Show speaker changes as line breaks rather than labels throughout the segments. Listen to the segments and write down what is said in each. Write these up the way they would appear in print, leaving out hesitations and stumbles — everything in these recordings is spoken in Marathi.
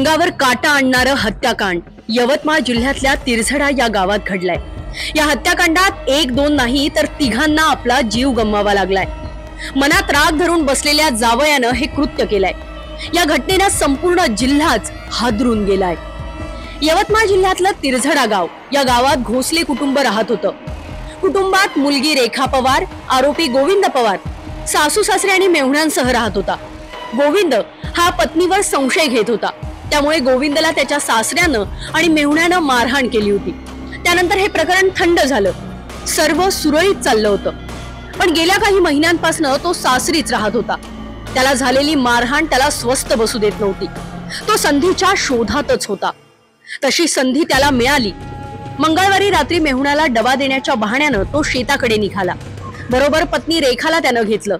अंगावर काटा आणणारं हत्याकांड यवतमाळ जिल्ह्यातल्या तिरझडा या गावात घडलाय। या हत्याकांडात एक दोन नाही तर तिघांना आपला जीव गमवावा लागलाय। मनात राग धरून बसलेल्या जावयानं हे कृत्य केलंय। या घटनेनं संपूर्ण जिल्हाच हादरून गेलाय। यवतमाळ जिल्ह्यातलं तिरझडा गाव, या गावात घोसले कुटुंब राहत होतं। कुटुंबात मुलगी रेखा पवार, आरोपी गोविंद पवार, सासू सासरे आणि मेहुण्यांसह राहत होता। गोविंद हा पत्नीवर संशय घेत होता, त्यामुळे गोविंदला त्याच्या सासऱ्यानं आणि मेहुण्यानं मारहाण केली होती। त्यानंतर हे प्रकरण थंड झालं, सर्व सुरळीत चाललं होतं। पण गेल्या काही महिन्यांपासून तो सासरीच राहत होता। त्याला झालेली मारहाण त्याला स्वस्थ बसू देत नव्हती। तो संधीच्या शोधातच होता। तशी संधी त्याला मिळाली। मंगळवारी रात्री मेहुण्याला डबा देण्याच्या बहाण्यानं तो शेताकडे निघाला। बरोबर पत्नी रेखाला त्यानं घेतलं।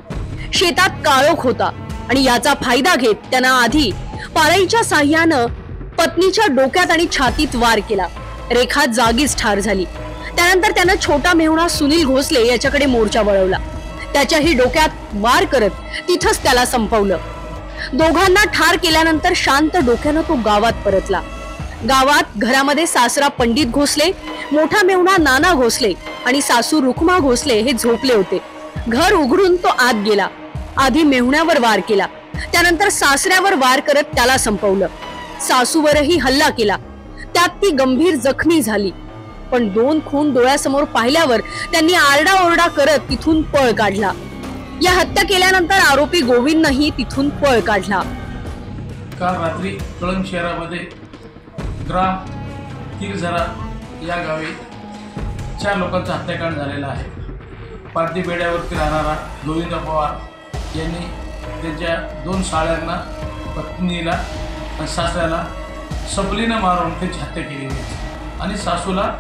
शेतात काळोख होता आणि याचा फायदा घेत त्यानं आधी पारईच्या साह्यानं पत्नीच्या डोक्यात आणि छातीत वार केला। रेखा जागीच ठार झाली। त्यानंतर त्यानं छोटा मेहुणा सुनील घोसले याच्याकडे मोर्चा वळवला। त्याच्याही डोक्यात वार करत तिथंच त्याला संपवलं। दोघांना ठार केल्यानंतर शांत डोक्यानं तो गावात परतला। गावात घरामध्ये सासरा पंडित घोसले, मोठा मेहुणा नाना घोसले आणि सासू रुक्मा घोसले हे झोपले होते। घर उघडून तो आत गेला। आधी मेहुण्यावर वार केला, त्यानंतर सासऱ्यावर वार करत त्याला संपवलं। सासूवरही हल्ला केला, त्यात ती गंभीर जखमी झाली। पण दोन खून डोळ्यासमोर पाहिल्यावर त्यांनी आरडाओरडा करत तिथून पळ काढला। या हत्या केल्यानंतर आरोपी गोविंदनेही तिथून पळ काढला।
काल रात्री कळंब शहरामध्ये ग्राम तिरझडा या गावी 4 लोकांचा हत्याकांड झालेला आहे। पारधी बेड्यावरती राहणारा गोविंद पवार यांनी त्यांच्या 2 साळ्यांना, पत्नीला आणि सासऱ्याला सबलीनं मारून त्यांची हत्या केलेली आहे आणि सासूला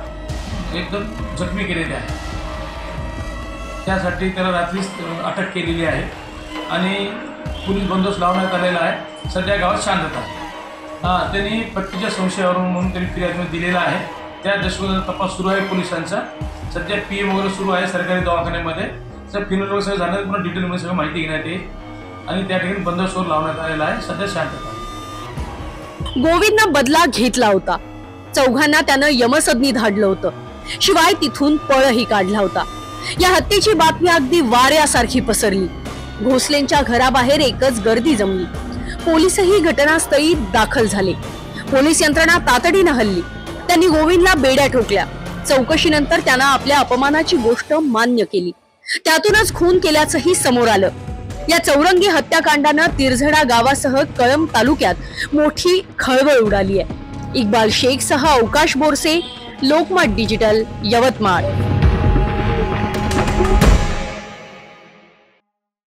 एकदम जखमी केलेली आहे। त्यासाठी त्याला रात्रीच अटक केलेली आहे आणि पोलीस बंदोबस्त लावण्यात आलेला आहे। सध्या गावात शांतता आहे। त्यांनी पत्नीच्या संशयावरून म्हणून त्यांनी फिर्याद दिलेला आहे। त्या दृष्टीने तपास सुरू आहे पोलिसांचा। सध्या PM वगैरे सुरू आहे सरकारी दवाखान्यामध्ये। सर फिनल वगैरे सगळं झालं, पुन्हा डिटेलमध्ये सगळं माहिती घेण्यात येईल आणि त्या ठिकाणी बंदोबस्त लावण्यात आलेला आहे। सध्या शांतता आहे।
गोविंदनं बदला घेतला होता। चौघांना त्यानं यमसदनी धाडलं होतं, शिवाय तिथून पळही काढला होता। या हत्येची बातमी अगदी वाऱ्यासारखी पसरली। घोसलेंच्या घराबाहेर एकच गर्दी जमली। पोलीसही घटनास्थळी दाखल झाले। पोलीस यंत्रणा तातडीनं हल्ली। त्यांनी गोविंदला बेड्या ठोकल्या। चौकशीनंतर त्यानं आपल्या अपमानाची गोष्ट मान्य केली। त्यातूनच खून केल्याचंही समोर आलं। या चौरंगी हत्याकांडानं तिरझडा गावासह कळंब तालुक्यात मोठी खळबळ उडाली आहे। इक्बाल शेख सह अवकाश बोरसे, लोकमत डिजिटल, यवतमाळ।